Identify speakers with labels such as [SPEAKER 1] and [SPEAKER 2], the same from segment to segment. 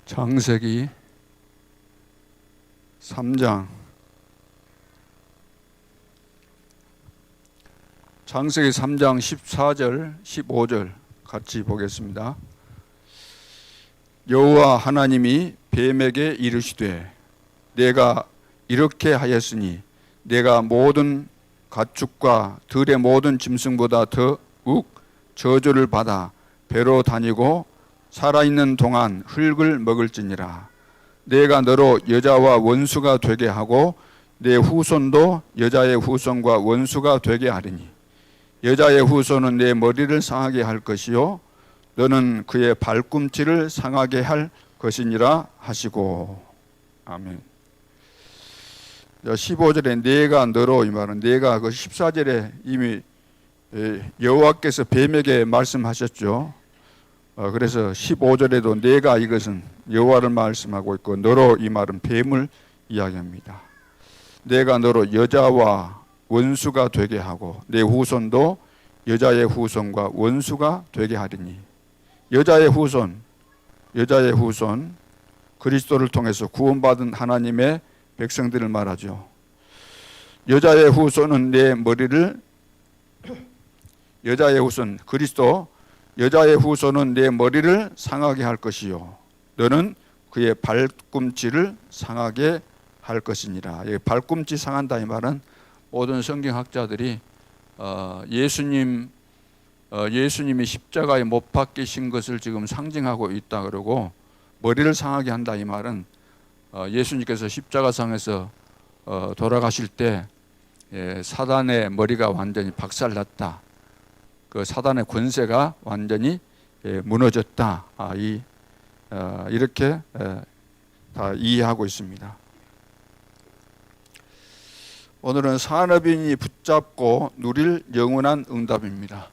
[SPEAKER 1] 창세기 3장 창세기 3장 14절 15절 같이 보겠습니다. 여호와 하나님이 뱀에게 이르시되 내가 이렇게 하였으니 내가 모든 가축과 들의 모든 짐승보다 더욱 저주를 받아 배로 다니고 살아있는 동안 흙을 먹을지니라. 내가 너로 여자와 원수가 되게 하고 내 후손도 여자의 후손과 원수가 되게 하리니 여자의 후손은 내 머리를 상하게 할 것이요 너는 그의 발꿈치를 상하게 할 것이니라 하시고. 아멘. 15절에 내가 너로, 이 말은 내가, 그 14절에 이미 여호와께서 뱀에게 말씀하셨죠. 그래서 15절에도 내가, 이것은 여호와를 말씀하고 있고 너로, 이 말은 뱀을 이야기합니다. 내가 너로 여자와 원수가 되게 하고 내 후손도 여자의 후손과 원수가 되게 하리니. 여자의 후손 그리스도를 통해서 구원받은 하나님의 백성들을 말하죠. 여자의 후손은 내 머리를, 여자의 후손 그리스도, 여자의 후손은 내 머리를 상하게 할 것이요 너는 그의 발꿈치를 상하게 할 것이니라. 발꿈치 상한다, 이 말은 모든 성경학자들이 예수님이 십자가에 못 박히신 것을 지금 상징하고 있다 그러고, 머리를 상하게 한다, 이 말은 예수님께서 십자가상에서 돌아가실 때 사단의 머리가 완전히 박살났다, 그 사단의 권세가 완전히 무너졌다, 이렇게 다 이해하고 있습니다. 오늘은 산업인이 붙잡고 누릴 영원한 응답입니다.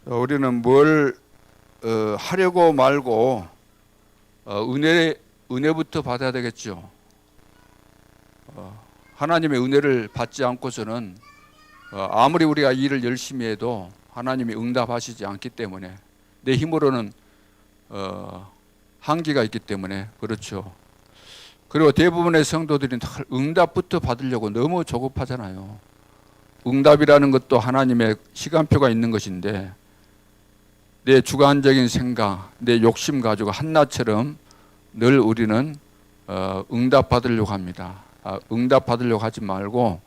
[SPEAKER 1] 우리는 뭘 하려고 말고 은혜부터 받아야 되겠죠. 하나님의 은혜를 받지 않고서는 아무리 우리가 일을 열심히 해도 하나님이 응답하시지 않기 때문에, 내 힘으로는 한계가 있기 때문에 그렇죠. 그리고 대부분의 성도들이 응답부터 받으려고 너무 조급하잖아요. 응답이라는 것도 하나님의 시간표가 있는 것인데 내 주관적인 생각, 내 욕심 가지고 한나처럼 늘 우리는 응답 받으려고 합니다. 응답 받으려고 하지 말고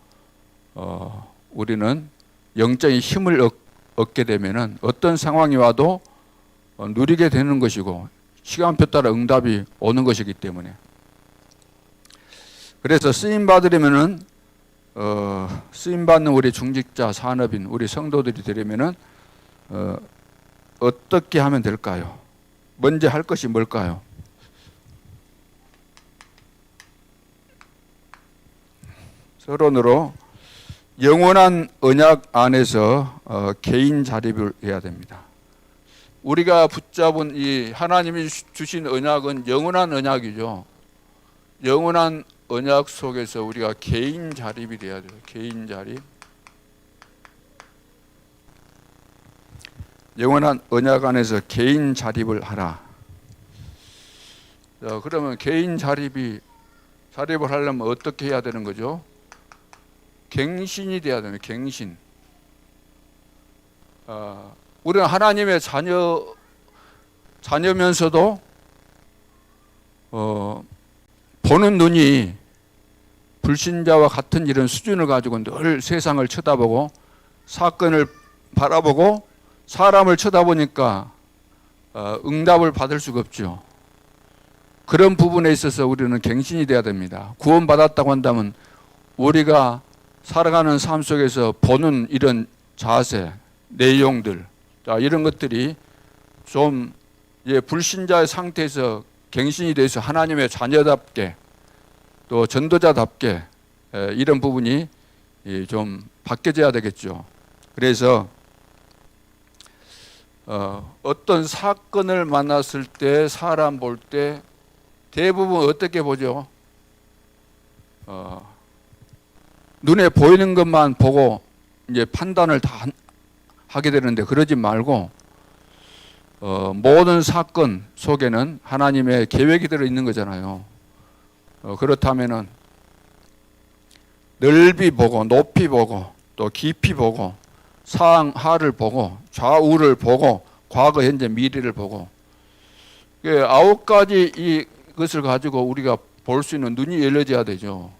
[SPEAKER 1] 우리는 영적인 힘을 얻게 되면은 어떤 상황이 와도 누리게 되는 것이고 시간표 따라 응답이 오는 것이기 때문에, 그래서 쓰임 받으려면은 쓰임 받는 우리 중직자, 산업인, 우리 성도들이 되려면은 어떻게 하면 될까요? 먼저 할 것이 뭘까요? 서론으로 영원한 언약 안에서 개인 자립을 해야 됩니다. 우리가 붙잡은 이 하나님이 주신 언약은 영원한 언약이죠. 영원한 언약 속에서 우리가 개인 자립이 돼야 돼요. 개인 자립. 영원한 언약 안에서 개인 자립을 하라. 그러면 개인 자립을 하려면 어떻게 해야 되는 거죠? 갱신이 돼야 되는, 갱신. 우리는 하나님의 자녀면서도 보는 눈이 불신자와 같은 이런 수준을 가지고 늘 세상을 쳐다보고 사건을 바라보고 사람을 쳐다보니까 응답을 받을 수가 없죠. 그런 부분에 있어서 우리는 갱신이 돼야 됩니다. 구원받았다고 한다면 우리가 살아가는 삶 속에서 보는 이런 자세, 내용들, 이런 것들이 좀 불신자의 상태에서 갱신이 돼서 하나님의 자녀답게 또 전도자답게 이런 부분이 좀 바뀌어져야 되겠죠. 그래서 어떤 사건을 만났을 때, 사람 볼 때 대부분 어떻게 보죠? 눈에 보이는 것만 보고 이제 판단을 다 하게 되는데, 그러지 말고 모든 사건 속에는 하나님의 계획이 들어 있는 거잖아요. 그렇다면은 넓이 보고 높이 보고 또 깊이 보고 상하를 보고 좌우를 보고 과거, 현재, 미래를 보고 9가지 이것을 가지고 우리가 볼 수 있는 눈이 열려져야 되죠.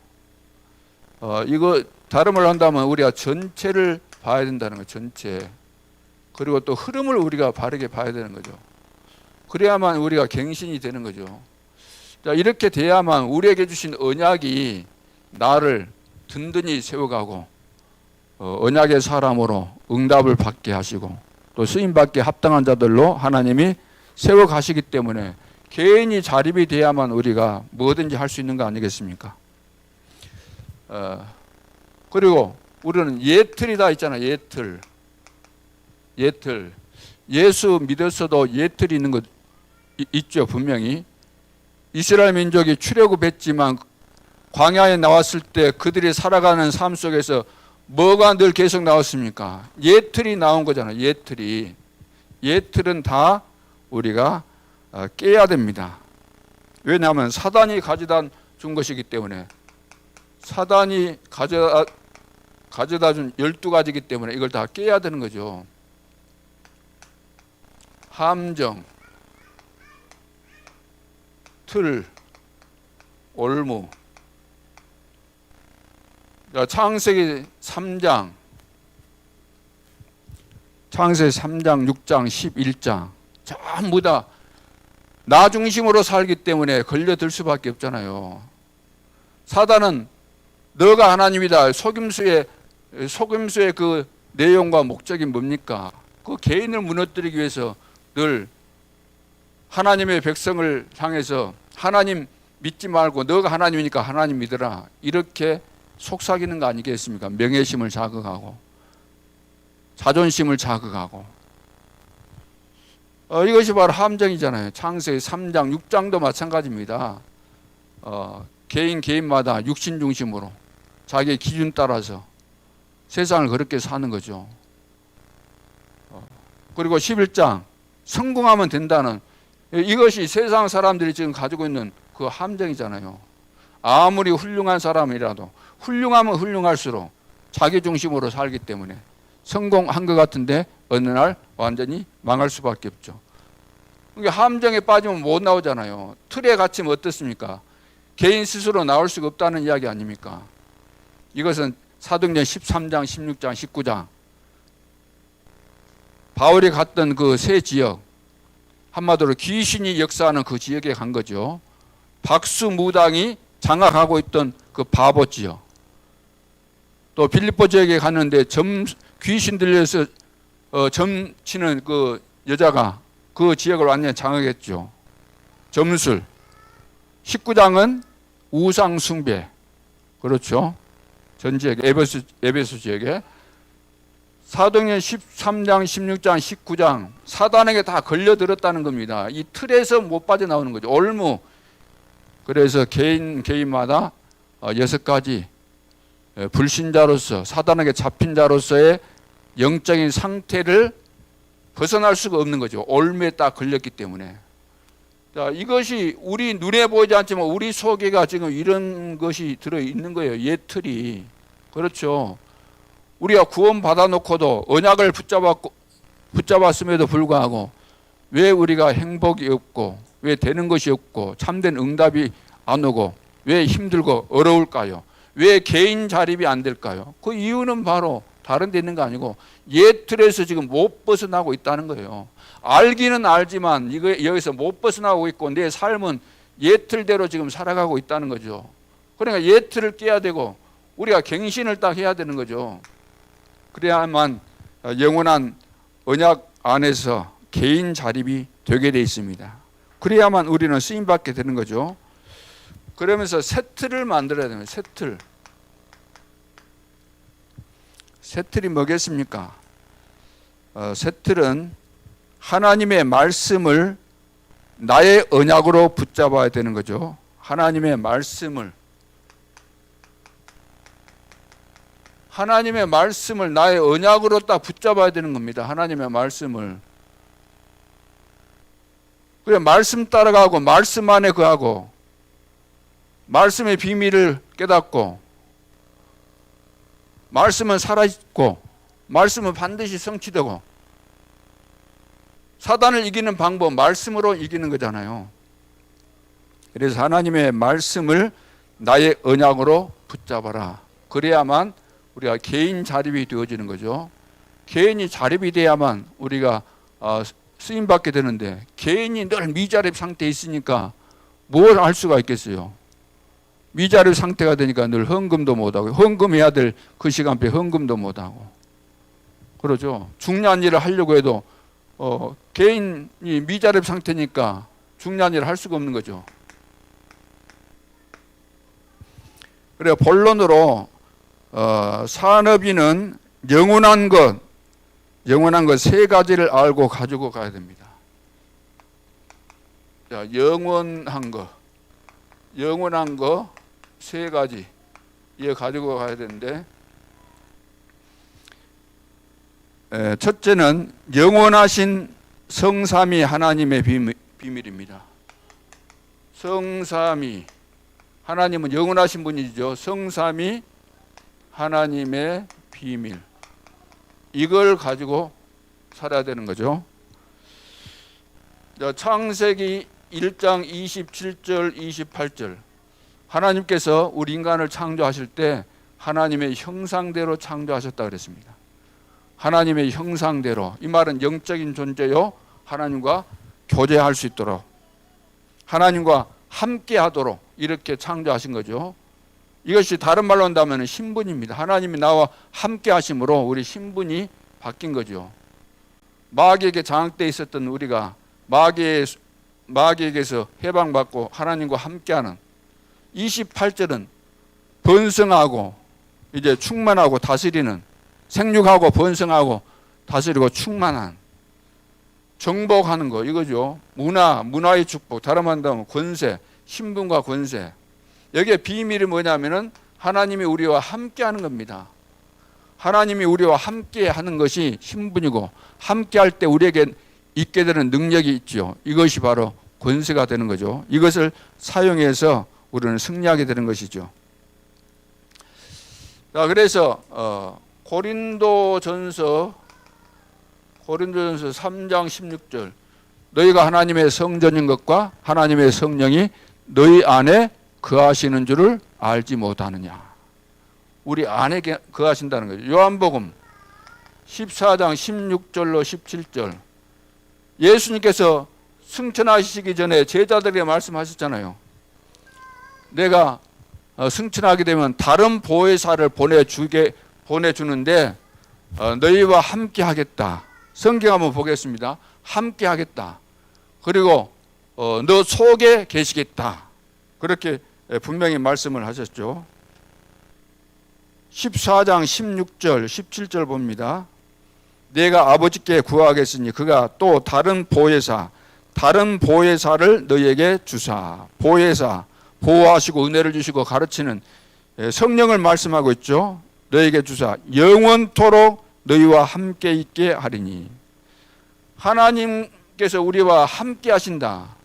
[SPEAKER 1] 이거 다른 말로 한다면 우리가 전체를 봐야 된다는 거예요. 전체. 그리고 또 흐름을 우리가 바르게 봐야 되는 거죠. 그래야만 우리가 갱신이 되는 거죠. 자, 이렇게 돼야만 우리에게 주신 언약이 나를 든든히 세워가고 언약의 사람으로 응답을 받게 하시고 또 쓰임받게 합당한 자들로 하나님이 세워가시기 때문에 개인이 자립이 돼야만 우리가 뭐든지 할 수 있는 거 아니겠습니까? 그리고 우리는 예틀이 다 있잖아요. 예틀. 예수 믿었어도 예틀이 있는 것 있죠. 분명히. 이스라엘 민족이 출애굽했지만 광야에 나왔을 때 그들이 살아가는 삶 속에서 뭐가 늘 계속 나왔습니까? 예틀이 나온 거잖아요. 예틀은 다 우리가 깨야 됩니다. 왜냐하면 사단이 가져다 준 것이기 때문에, 사단이 가져다 준 12가지이기 때문에 이걸 다 깨야 되는 거죠. 함정, 틀, 올무. 창세기 3장, 6장, 11장 전부 다 나 중심으로 살기 때문에 걸려들 수밖에 없잖아요. 사단은 너가 하나님이다. 속임수의 그 내용과 목적이 뭡니까? 그 개인을 무너뜨리기 위해서 늘 하나님의 백성을 향해서 하나님 믿지 말고 너가 하나님이니까 하나님 믿어라. 이렇게 속삭이는 거 아니겠습니까? 명예심을 자극하고 자존심을 자극하고 이것이 바로 함정이잖아요. 창세기 3장, 6장도 마찬가지입니다. 개인마다 육신 중심으로 자기의 기준 따라서 세상을 그렇게 사는 거죠. 그리고 11장, 성공하면 된다는, 이것이 세상 사람들이 지금 가지고 있는 그 함정이잖아요. 아무리 훌륭한 사람이라도 훌륭하면 훌륭할수록 자기 중심으로 살기 때문에 성공한 것 같은데 어느 날 완전히 망할 수밖에 없죠. 그러니까 함정에 빠지면 못 나오잖아요. 틀에 갇히면 어떻습니까? 개인 스스로 나올 수가 없다는 이야기 아닙니까? 이것은 사도행전 13장, 16장, 19장 바울이 갔던 그 세 지역, 한마디로 귀신이 역사하는 그 지역에 간 거죠. 박수무당이 장악하고 있던 그 바보 지역, 또 빌립보 지역에 갔는데 귀신 들려서 점치는 그 여자가 그 지역을 완전히 장악했죠. 점술. 19장은 우상 숭배. 그렇죠. 전 지역, 에베소 지역에. 사도행전 13장, 16장, 19장 사단에게 다 걸려들었다는 겁니다. 이 틀에서 못 빠져나오는 거죠. 올무. 그래서 개인마다 6가지 불신자로서 사단에게 잡힌 자로서의 영적인 상태를 벗어날 수가 없는 거죠. 올무에 딱 걸렸기 때문에. 자, 이것이 우리 눈에 보이지 않지만 우리 속에가 지금 이런 것이 들어있는 거예요. 예틀이. 그렇죠. 우리가 구원 받아놓고도 언약을 붙잡았음에도 불구하고 왜 우리가 행복이 없고 왜 되는 것이 없고 참된 응답이 안 오고 왜 힘들고 어려울까요? 왜 개인 자립이 안 될까요? 그 이유는 바로 다른 데 있는 거 아니고 예틀에서 지금 못 벗어나고 있다는 거예요. 알기는 알지만 여기서 못 벗어나고 있고 내 삶은 예틀대로 지금 살아가고 있다는 거죠. 그러니까 예틀을 깨야 되고 우리가 갱신을 딱 해야 되는 거죠. 그래야만 영원한 언약 안에서 개인 자립이 되게 돼 있습니다. 그래야만 우리는 쓰임받게 되는 거죠. 그러면서 새 틀을 만들어야 됩니다. 새 틀. 새 틀이 뭐겠습니까? 새 틀은 하나님의 말씀을 나의 언약으로 붙잡아야 되는 거죠. 하나님의 말씀을 나의 언약으로 딱 붙잡아야 되는 겁니다. 하나님의 말씀을. 그래, 말씀 따라가고 말씀 안에 거하고 말씀의 비밀을 깨닫고 말씀은 살아있고 말씀은 반드시 성취되고 사단을 이기는 방법 말씀으로 이기는 거잖아요. 그래서 하나님의 말씀을 나의 언약으로 붙잡아라. 그래야만 우리가 개인 자립이 되어지는 거죠. 개인이 자립이 돼야만 우리가 쓰임받게 되는데 개인이 늘 미자립 상태에 있으니까 뭘 할 수가 있겠어요. 미자립 상태가 되니까 늘 헌금도 못하고 헌금해야 될 그 시간표에 헌금도 못하고 그러죠. 중요한 일을 하려고 해도 개인이 미자립 상태니까 중요한 일을 할 수가 없는 거죠. 그래 본론으로 산업인은 영원한 것 세 가지를 알고 가지고 가야 됩니다. 자, 영원한 거 세 가지 예 가지고 가야 되는데 첫째는 영원하신 성삼위 하나님의 비밀입니다. 성삼위 하나님은 영원하신 분이죠. 성삼위 하나님의 비밀 이걸 가지고 살아야 되는 거죠. 창세기 1장 27절 28절 하나님께서 우리 인간을 창조하실 때 하나님의 형상대로 창조하셨다 그랬습니다. 하나님의 형상대로 이 말은 영적인 존재요 하나님과 교제할 수 있도록 하나님과 함께 하도록 이렇게 창조하신 거죠. 이것이 다른 말로 한다면 신분입니다. 하나님이 나와 함께 하심으로 우리 신분이 바뀐 거죠. 마귀에게 장악되어 있었던 우리가 마귀에게서 해방받고 하나님과 함께하는 28절은 번성하고 이제 충만하고 다스리는 생육하고 번성하고 다스리고 충만한 정복하는 거 이거죠. 문화의 축복 다른 말 한다면 권세 신분과 권세 여기에 비밀이 뭐냐면은 하나님이 우리와 함께하는 겁니다. 하나님이 우리와 함께하는 것이 신분이고 함께할 때 우리에게 있게 되는 능력이 있죠. 이것이 바로 권세가 되는 거죠. 이것을 사용해서 우리는 승리하게 되는 것이죠. 자, 그래서 고린도전서 3장 16절 너희가 하나님의 성전인 것과 하나님의 성령이 너희 안에 거하시는 줄을 알지 못하느냐. 우리 안에 거하신다는 거죠. 요한복음 14장 16절로 17절 예수님께서 승천하시기 전에 제자들에게 말씀하셨잖아요. 내가 승천하게 되면 다른 보혜사를 보내주는데 너희와 함께 하겠다. 성경 한번 보겠습니다. 함께 하겠다. 그리고 너 속에 계시겠다. 그렇게 분명히 말씀을 하셨죠. 14장 16절 17절 봅니다. 내가 아버지께 구하겠으니 그가 또 다른 보혜사를 너희에게 주사. 보혜사 보호하시고 은혜를 주시고 가르치는 성령을 말씀하고 있죠. 너희에게 주사 영원토록 너희와 함께 있게 하리니. 하나님께서 우리와 함께 하신다.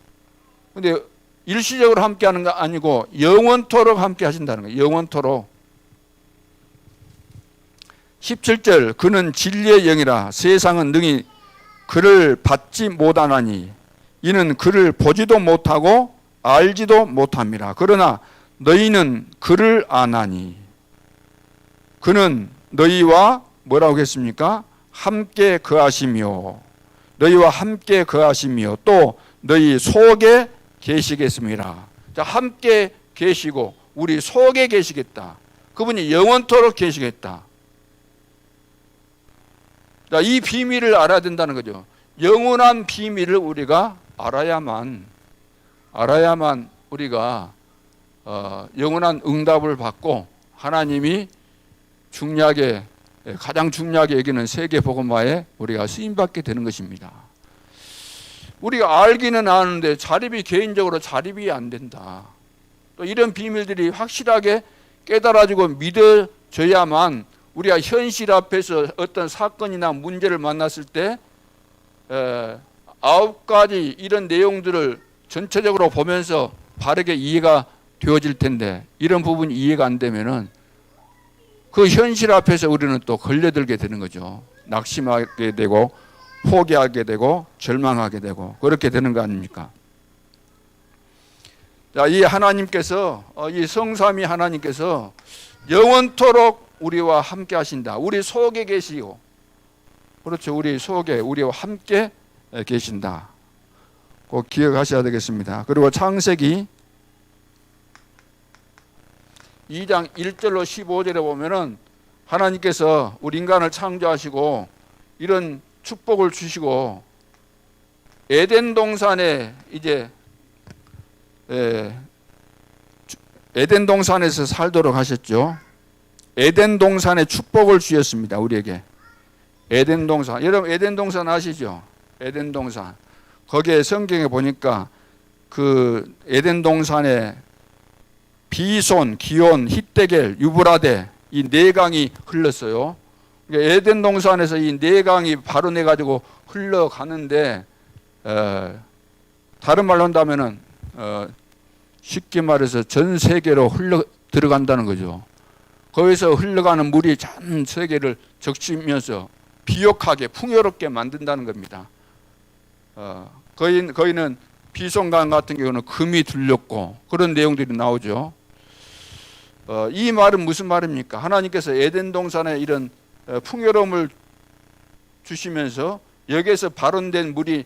[SPEAKER 1] 근데 일시적으로 함께 하는 거 아니고 영원토록 함께 하신다는 거예요. 영원토록. 17절 그는 진리의 영이라 세상은 능히 그를 받지 못하나니 이는 그를 보지도 못하고 알지도 못함이라. 그러나 너희는 그를 아나니 그는 너희와 뭐라고 했습니까? 함께 거하시며 너희와 함께 거하시며 또 너희 속에 계시겠습니다. 자, 함께 계시고 우리 속에 계시겠다. 그분이 영원토록 계시겠다. 자, 이 비밀을 알아야 된다는 거죠. 영원한 비밀을 우리가 알아야만 우리가 영원한 응답을 받고 하나님이 중요하게 가장 중요하게 여기는 세계 복음화에 우리가 쓰임 받게 되는 것입니다. 우리가 알기는 아는데 자립이 개인적으로 자립이 안 된다. 또 이런 비밀들이 확실하게 깨달아지고 믿어져야만 우리가 현실 앞에서 어떤 사건이나 문제를 만났을 때 9가지 이런 내용들을 전체적으로 보면서 바르게 이해가 되어질 텐데 이런 부분이 이해가 안 되면은 그 현실 앞에서 우리는 또 걸려들게 되는 거죠. 낙심하게 되고 포기하게 되고 절망하게 되고 그렇게 되는 거 아닙니까? 자, 이 하나님께서 이 성삼위 하나님께서 영원토록 우리와 함께 하신다. 우리 속에 계시고 그렇죠. 우리 속에 우리와 함께 계신다. 꼭 기억하셔야 되겠습니다. 그리고 창세기 2장 1절로 15절에 보면은 하나님께서 우리 인간을 창조하시고 이런 축복을 주시고 에덴 동산에 이제 에덴 동산에서 살도록 하셨죠. 에덴 동산에 축복을 주셨습니다. 우리에게. 에덴 동산. 여러분 에덴 동산 아시죠? 에덴 동산. 거기에 성경에 보니까 그 에덴 동산에 비손, 기온, 히데겔, 유브라데 이 네 강이 흘렀어요. 그러니까 에덴 동산에서 이 네 강이 발원해 가지고 흘러가는데 다른 말로 한다면은 쉽게 말해서 전 세계로 흘러 들어간다는 거죠. 거기서 흘러가는 물이 전 세계를 적시면서 비옥하게 풍요롭게 만든다는 겁니다. 거기는 비송강 같은 경우는 금이 들렸고 그런 내용들이 나오죠. 이 말은 무슨 말입니까? 하나님께서 에덴 동산에 이런 풍요로움을 주시면서 여기에서 발원된 물이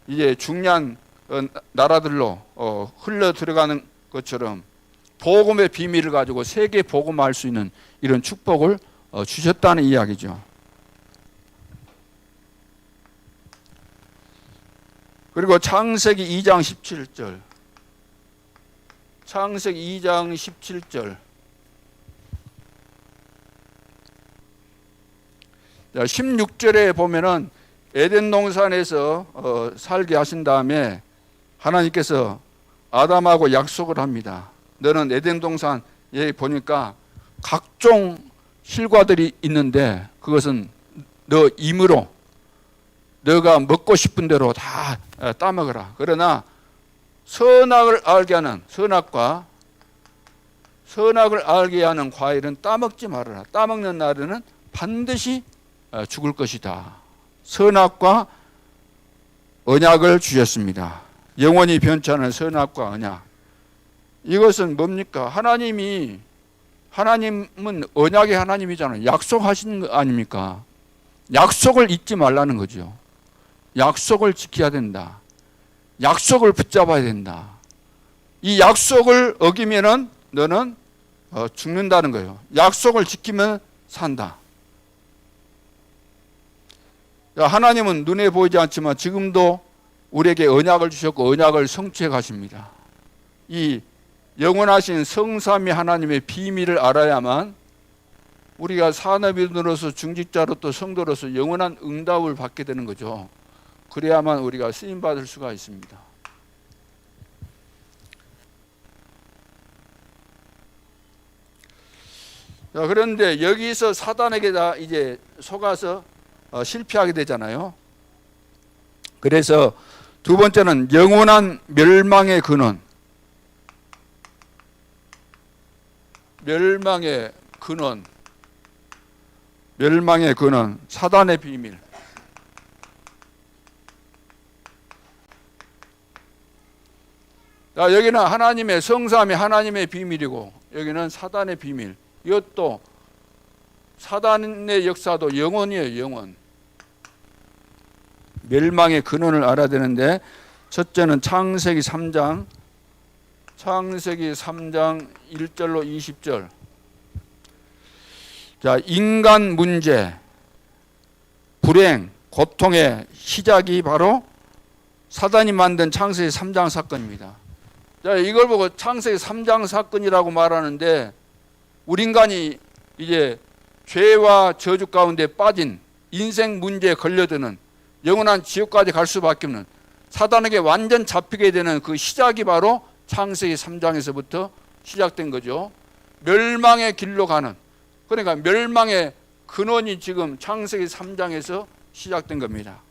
[SPEAKER 1] 이제 중요한 나라들로 흘러 들어가는 것처럼 복음의 비밀을 가지고 세계 복음화할 수 있는 이런 축복을 주셨다는 이야기죠. 그리고 창세기 2장 17절. 창세기 2장 17절. 16절에 보면은 에덴 동산에서 살게 하신 다음에 하나님께서 아담하고 약속을 합니다. 너는 에덴 동산에 보니까 각종 실과들이 있는데 그것은 너 임으로 너가 먹고 싶은 대로 다 따먹어라. 그러나 선악을 알게 하는 선악을 알게 하는 과일은 따먹지 말아라. 따먹는 날에는 반드시 죽을 것이다. 선악과 언약을 주셨습니다. 영원히 변치 않은 선악과 언약. 이것은 뭡니까? 하나님은 언약의 하나님이잖아요. 약속하시는 거 아닙니까? 약속을 잊지 말라는 거죠. 약속을 지켜야 된다. 약속을 붙잡아야 된다. 이 약속을 어기면은 너는 죽는다는 거예요. 약속을 지키면 산다. 하나님은 눈에 보이지 않지만 지금도 우리에게 언약을 주셨고 언약을 성취해 가십니다. 이 영원하신 성삼위 하나님의 비밀을 알아야만 우리가 산업인으로서 중직자로 또 성도로서 영원한 응답을 받게 되는 거죠. 그래야만 우리가 쓰임받을 수가 있습니다. 자, 그런데 여기서 사단에게 다 이제 속아서 실패하게 되잖아요. 그래서 두 번째는 영원한 멸망의 근원. 멸망의 근원, 사단의 비밀. 자, 여기는 하나님의 성삼위 하나님의 비밀이고 여기는 사단의 비밀. 이것도 사단의 역사도 영원이에요. 영원. 멸망의 근원을 알아야 되는데 첫째는 창세기 3장 1절로 20절. 자, 인간 문제, 불행, 고통의 시작이 바로 사단이 만든 창세기 3장 사건입니다. 자, 이걸 보고 창세기 3장 사건이라고 말하는데, 우리 인간이 이제 죄와 저주 가운데 빠진 인생 문제에 걸려드는 영원한 지옥까지 갈 수밖에 없는 사단에게 완전 잡히게 되는 그 시작이 바로 창세기 3장에서부터 시작된 거죠. 멸망의 길로 가는, 그러니까 멸망의 근원이 지금 창세기 3장에서 시작된 겁니다.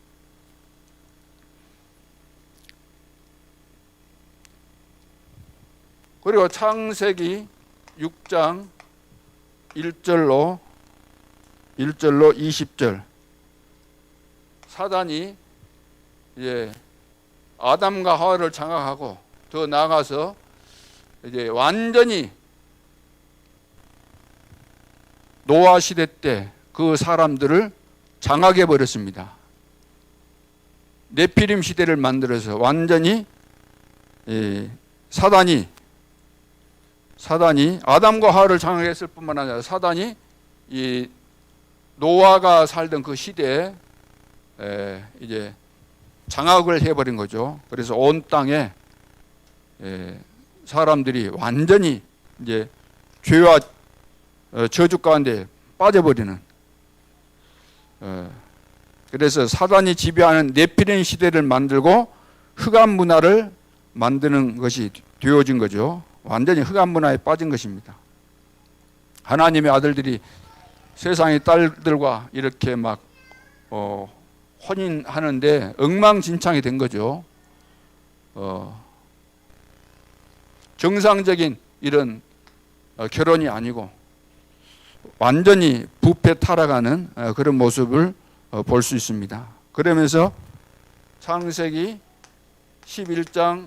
[SPEAKER 1] 그리고 창세기 6장 1절로 20절, 사단이 이제 아담과 하와를 장악하고 더 나아가서 이제 완전히 노아 시대 때 그 사람들을 장악해 버렸습니다. 네피림 시대를 만들어서 완전히 사단이 아담과 하와를 장악했을 뿐만 아니라 사단이 이 노아가 살던 그 시대에 이제 장악을 해버린 거죠. 그래서 온 땅에 사람들이 완전히 이제 죄와 저주 가운데 빠져버리는, 그래서 사단이 지배하는 네피림 시대를 만들고 흑암 문화를 만드는 것이 되어진 거죠. 완전히 흑암 문화에 빠진 것입니다. 하나님의 아들들이 세상의 딸들과 이렇게 막 혼인하는데 엉망진창이 된 거죠. 정상적인 이런 결혼이 아니고 완전히 부패 타락하는 그런 모습을 볼 수 있습니다. 그러면서 창세기 11장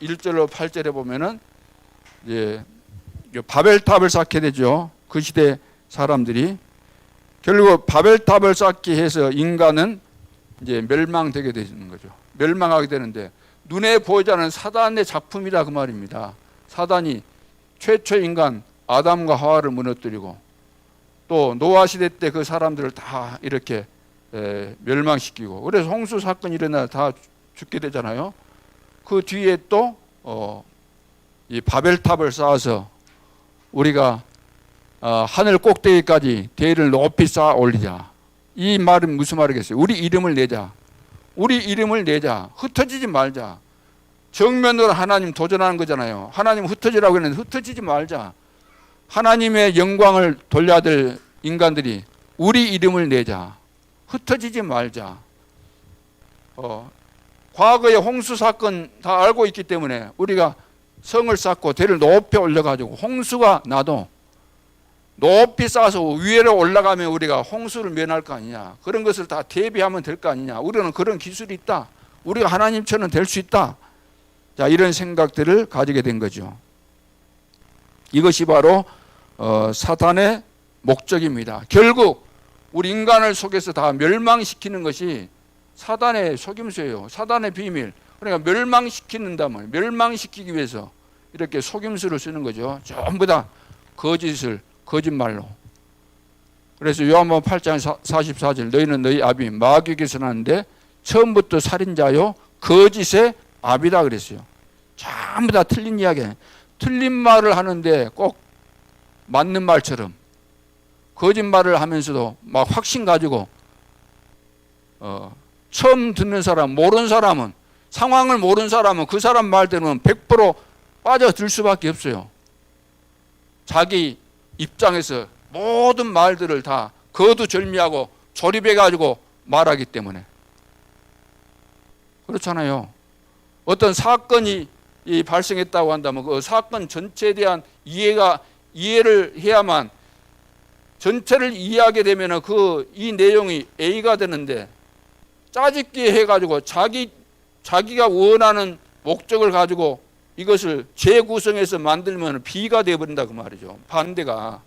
[SPEAKER 1] 1절로 8절에 보면은 이제 바벨탑을 쌓게 되죠. 그 시대 사람들이 결국 바벨탑을 쌓기 해서 인간은 이제 멸망되게 되는 거죠. 멸망하게 되는데 눈에 보이지 않는 사단의 작품이다 그 말입니다. 사단이 최초 인간 아담과 하와를 무너뜨리고 또 노아 시대 때 그 사람들을 다 이렇게 멸망시키고, 그래서 홍수 사건이 일어나 다 죽게 되잖아요. 그 뒤에 또 이 바벨탑을 쌓아서 우리가 하늘 꼭대기까지 대를 높이 쌓아 올리자. 이 말은 무슨 말이겠어요? 우리 이름을 내자. 우리 이름을 내자. 흩어지지 말자. 정면으로 하나님 도전하는 거잖아요. 하나님 흩어지라고 했는데 흩어지지 말자. 하나님의 영광을 돌려야 될 인간들이 우리 이름을 내자. 흩어지지 말자. 과거의 홍수 사건 다 알고 있기 때문에 우리가 성을 쌓고 대를 높이 올려가지고 홍수가 나도 높이 쌓아서 위로 올라가면 우리가 홍수를 면할 거 아니냐. 그런 것을 다 대비하면 될 거 아니냐. 우리는 그런 기술이 있다. 우리가 하나님처럼 될 수 있다. 자, 이런 생각들을 가지게 된 거죠. 이것이 바로 사탄의 목적입니다. 결국 우리 인간을 속에서 다 멸망시키는 것이 사단의 속임수예요. 사단의 비밀. 그러니까 멸망시키는다면 멸망시키기 위해서 이렇게 속임수를 쓰는 거죠. 전부 다 거짓말로. 그래서 요한복음 8장 44절, 너희는 너희 아비 마귀에게서 났는데 처음부터 살인자요 거짓의 아비다 그랬어요. 전부 다 틀린 이야기예요. 틀린 말을 하는데 꼭 맞는 말처럼 거짓말을 하면서도 막 확신 가지고 처음 듣는 사람, 모르는 사람은, 상황을 모르는 사람은 그 사람 말대로는 100% 빠져들 수밖에 없어요. 자기 입장에서 모든 말들을 다 거두절미하고 조립해가지고 말하기 때문에. 그렇잖아요. 어떤 사건이 발생했다고 한다면 그 사건 전체에 대한 이해를 해야만, 전체를 이해하게 되면 이 내용이 A가 되는데 짜집기 해가지고 자기가 원하는 목적을 가지고 이것을 재구성해서 만들면 B가 되어버린다 그 말이죠. 반대가.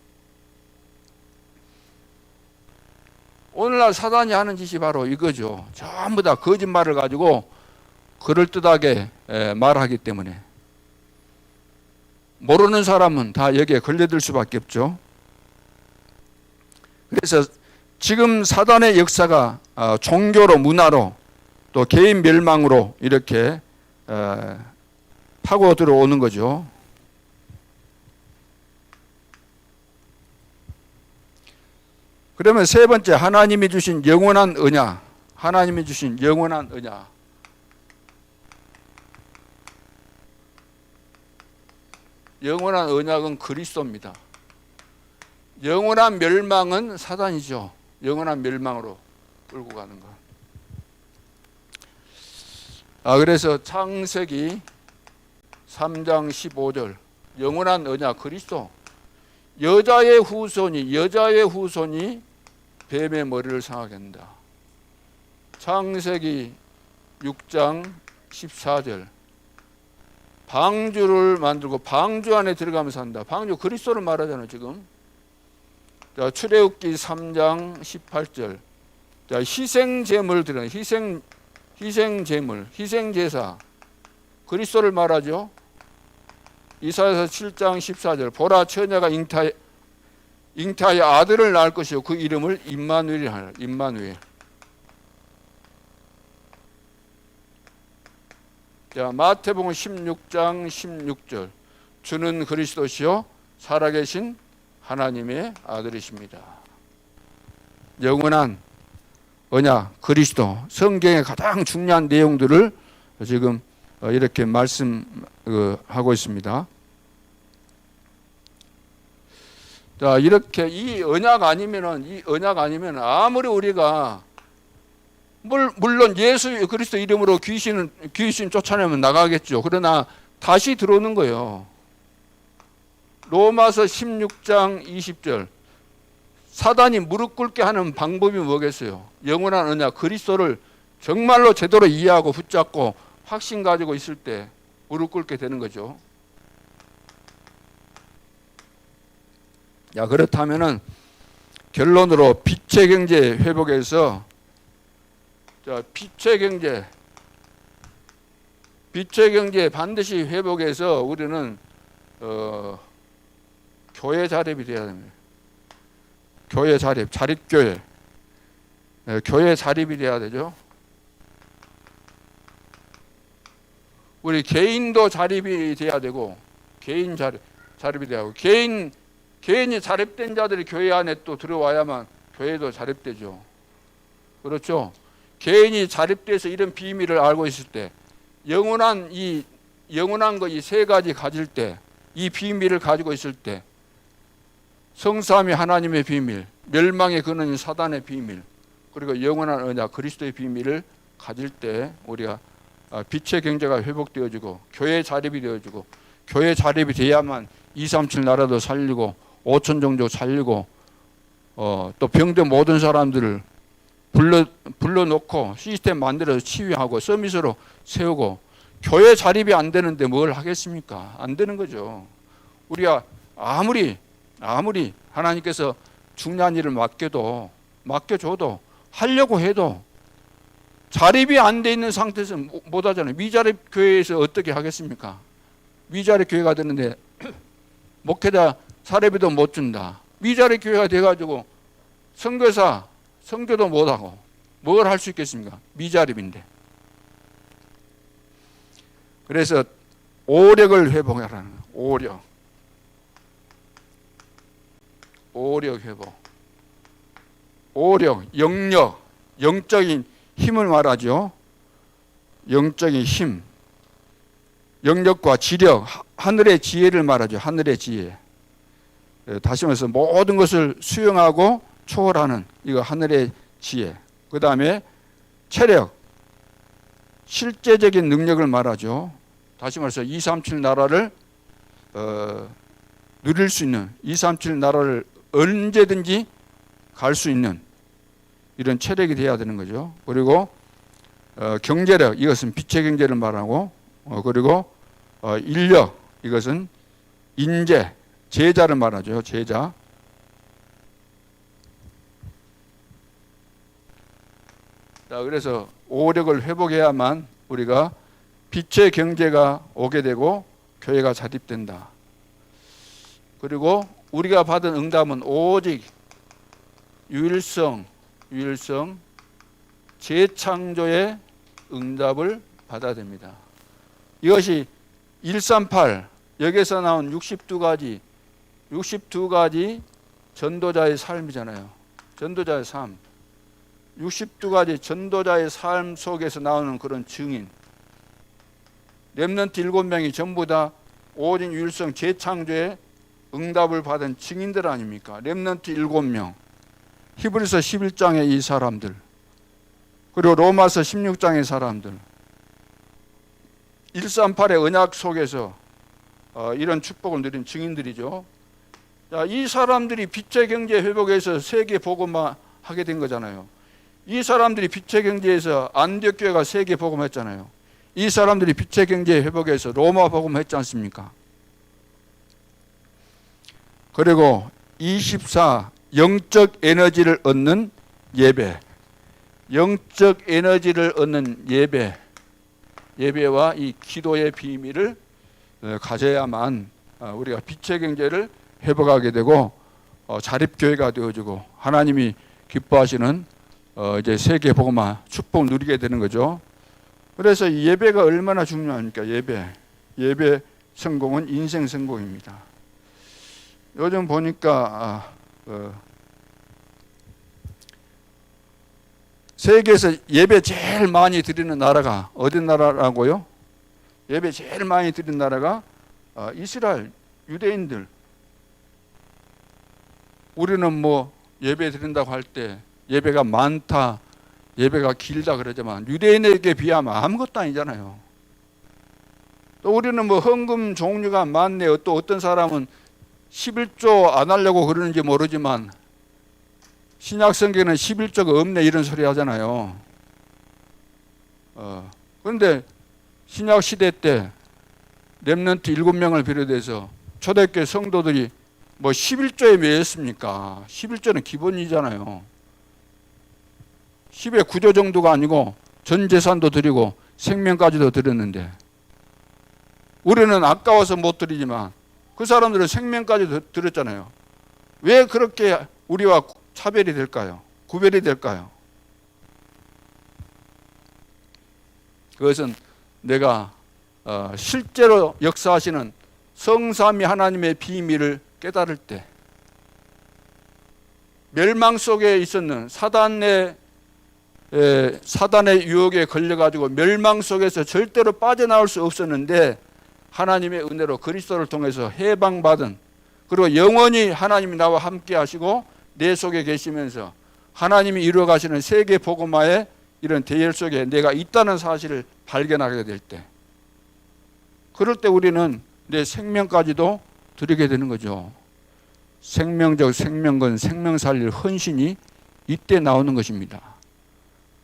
[SPEAKER 1] 오늘날 사단이 하는 짓이 바로 이거죠. 전부 다 거짓말을 가지고 그럴듯하게 말하기 때문에 모르는 사람은 다 여기에 걸려들 수밖에 없죠. 그래서 지금 사단의 역사가 종교로, 문화로, 또 개인 멸망으로 이렇게 타고 들어오는 거죠. 그러면 세 번째, 하나님이 주신 영원한 언약. 하나님이 주신 영원한 언약. 영원한 언약은 그리스도입니다. 영원한 멸망은 사단이죠. 영원한 멸망으로 끌고 가는 것. 그래서 창세기 3장 15절 영원한 언약 그리스도. 여자의 후손이 뱀의 머리를 상하게 한다. 창세기 6장 14절 방주를 만들고 방주 안에 들어가면서 한다. 방주 그리스도를 말하잖아요 지금. 자, 출애굽기 3장 18절 자, 희생제물 들은 희생제물 희생제사 그리스도를 말하죠. 이사야서 7장 14절 보라 처녀가 잉태하여 아들을 낳을 것이요 그 이름을 임마누엘이라 하라. 임마누엘. 자, 마태복음 16장 16절 주는 그리스도시요 살아계신 하나님의 아들이십니다. 영원한 언약 그리스도. 성경의 가장 중요한 내용들을 지금 이렇게 말씀하고 있습니다. 자, 이렇게 이 언약 아니면은 아무리 우리가 물론 예수 그리스도 이름으로 귀신 쫓아내면 나가겠죠. 그러나 다시 들어오는 거예요. 로마서 16장 20절 사단이 무릎 꿇게 하는 방법이 뭐겠어요? 영원한 언약 그리스도를 정말로 제대로 이해하고 붙잡고 확신 가지고 있을 때 무릎 꿇게 되는 거죠. 야, 그렇다면은 결론으로 빛의 경제 회복에서 자, 빛의 경제 반드시 회복해서 우리는 교회 자립이 돼야 됩니다. 교회 자립교회. 교회 자립이 돼야 되죠. 우리 개인도 자립이 돼야 되고, 개인 자립이 돼야 하고, 개인이 자립된 자들이 교회 안에 또 들어와야만 교회도 자립되죠. 그렇죠? 개인이 자립돼서 이런 비밀을 알고 있을 때, 영원한 거 이 세 가지 가질 때, 이 비밀을 가지고 있을 때, 성삼위 하나님의 비밀, 멸망의 근원인 사단의 비밀, 그리고 영원한 언약 그리스도의 비밀을 가질 때 우리가 빛의 경제가 회복되어지고 교회 자립이 되어지고 교회 자립이 돼야만 237 나라도 살리고 5천 종족 살리고 또 병든 모든 사람들을 불러놓고 시스템 만들어서 치유하고 서밋으로 세우고 교회 자립이 안 되는데 뭘 하겠습니까? 안 되는 거죠. 우리가 아무리 하나님께서 중요한 일을 맡겨줘도 하려고 해도 자립이 안 돼 있는 상태에서 못 하잖아요. 미자립 교회에서 어떻게 하겠습니까? 미자립 교회가 되는데 목회자 사례비도 못 준다. 미자립 교회가 돼가지고 선교도 못하고 뭘 할 수 있겠습니까? 미자립인데. 그래서 오력을 회복하라는 거예요. 오력 회복. 오력, 영적인 힘을 말하죠. 영적인 힘. 영력과 지력, 하늘의 지혜를 말하죠. 하늘의 지혜. 다시 말해서 모든 것을 수용하고 초월하는 이거 하늘의 지혜. 그 다음에 체력, 실제적인 능력을 말하죠. 다시 말해서 237 나라를 누릴 수 있는 237 나라를 언제든지 갈 수 있는 이런 체력이 돼야 되는 거죠. 그리고 경제력, 이것은 빛의 경제를 말하고 그리고 인력, 이것은 인재, 제자를 말하죠. 제자. 자, 그래서 오력을 회복해야만 우리가 빛의 경제가 오게 되고 교회가 자립된다. 그리고 우리가 받은 응답은 오직 유일성, 재창조의 응답을 받아야 됩니다. 이것이 138 여기서 나온 62가지 전도자의 삶이잖아요. 전도자의 삶. 62가지 전도자의 삶 속에서 나오는 그런 증인. 렘넌트 7명이 전부 다 오직 유일성 재창조의 응답을 받은 증인들 아닙니까? 렘넌트 7명. 히브리서 11장의 이 사람들. 그리고 로마서 16장의 사람들. 138의 언약 속에서 이런 축복을 누린 증인들이죠. 자, 이 사람들이 빛의 경제 회복에서 세계 복음화 하게 된 거잖아요. 이 사람들이 빛의 경제에서 안디옥 교회가 세계 복음했잖아요. 이 사람들이 빛의 경제 회복에서 로마 복음했지 않습니까? 그리고 24 영적 에너지를 얻는 예배. 영적 에너지를 얻는 예배와 이 기도의 비밀을 가져야만 우리가 빛의 경제를 회복하게 되고 자립교회가 되어주고 하나님이 기뻐하시는 이제 세계 복음화 축복을 누리게 되는 거죠. 그래서 이 예배가 얼마나 중요합니까? 예배 성공은 인생 성공입니다. 요즘 보니까 세계에서 예배 제일 많이 드리는 나라가 어디 나라라고요? 예배 제일 많이 드리는 나라가 이스라엘, 유대인들. 우리는 뭐 예배 드린다고 할 때 예배가 많다, 예배가 길다 그러지만 유대인에게 비하면 아무것도 아니잖아요. 또 우리는 뭐 헌금 종류가 많네요. 또 어떤 사람은 11조 안 하려고 그러는지 모르지만 신약 성경에는 11조가 없네 이런 소리 하잖아요. 그런데 신약 시대 때 렘넌트 7명을 비롯해서 초대교회 성도들이 뭐 11조에 매였습니까? 11조는 기본이잖아요. 10의 9조 정도가 아니고 전 재산도 드리고 생명까지도 드렸는데 우리는 아까워서 못 드리지만 그 사람들은 생명까지 드렸잖아요. 왜 그렇게 우리와 차별이 될까요? 구별이 될까요? 그것은 내가 실제로 역사하시는 성삼위 하나님의 비밀을 깨달을 때 멸망 속에 있었는 사단의 유혹에 걸려가지고 멸망 속에서 절대로 빠져나올 수 없었는데 하나님의 은혜로 그리스도를 통해서 해방받은 그리고 영원히 하나님이 나와 함께 하시고 내 속에 계시면서 하나님이 이루어 가시는 세계 복음화의 이런 대열 속에 내가 있다는 사실을 발견하게 될 때 그럴 때 우리는 내 생명까지도 드리게 되는 거죠. 생명적 생명건 생명 살릴 헌신이 이때 나오는 것입니다.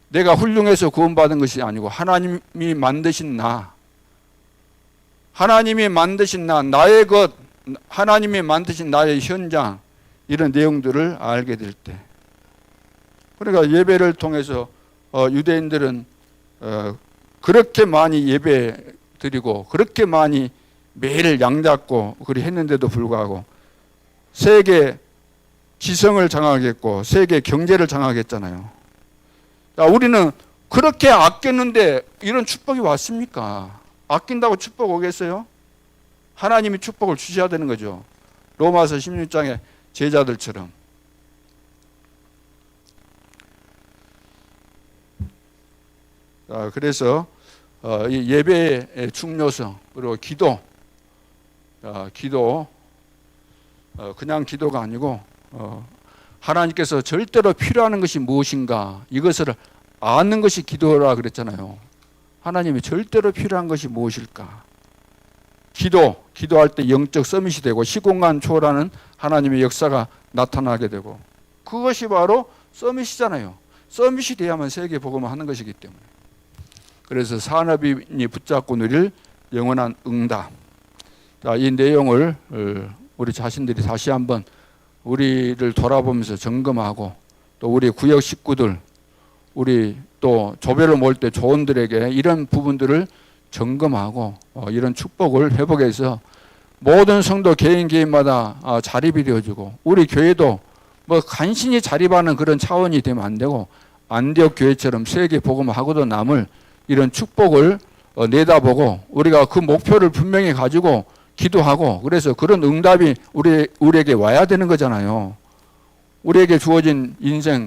[SPEAKER 1] 내가 훌륭해서 구원받은 것이 아니고 하나님이 만드신 나의 것, 하나님이 만드신 나의 현장 이런 내용들을 알게 될 때 그러니까 예배를 통해서 유대인들은 그렇게 많이 예배 드리고 그렇게 많이 매일 양 잡고 그리 했는데도 불구하고 세계 지성을 장악했고 세계 경제를 장악했잖아요. 우리는 그렇게 아꼈는데 이런 축복이 왔습니까? 아낀다고 축복 오겠어요? 하나님이 축복을 주셔야 되는 거죠. 로마서 16장의 제자들처럼. 그래서 이 예배의 중요성 그리고 기도 그냥 기도가 아니고 하나님께서 절대로 필요한 것이 무엇인가 이것을 아는 것이 기도라 그랬잖아요. 하나님이 절대로 필요한 것이 무엇일까? 기도할 때 영적 서밋이 되고 시공간 초월하는 하나님의 역사가 나타나게 되고 그것이 바로 서밋이잖아요. 서밋이 돼야만 세계 복음을 하는 것이기 때문에. 그래서 산업인이 붙잡고 누릴 영원한 응답. 자, 이 내용을 우리 자신들이 다시 한번 우리를 돌아보면서 점검하고 또 우리 구역 식구들 우리 또 조별을 모을 때 조원들에게 이런 부분들을 점검하고 이런 축복을 회복해서 모든 성도 개인마다 자립이 되어지고 우리 교회도 뭐 간신히 자립하는 그런 차원이 되면 안 되고 안디옥 교회처럼 세계 복음하고도 남을 이런 축복을 내다보고 우리가 그 목표를 분명히 가지고 기도하고 그래서 그런 응답이 우리에게 와야 되는 거잖아요. 우리에게 주어진 인생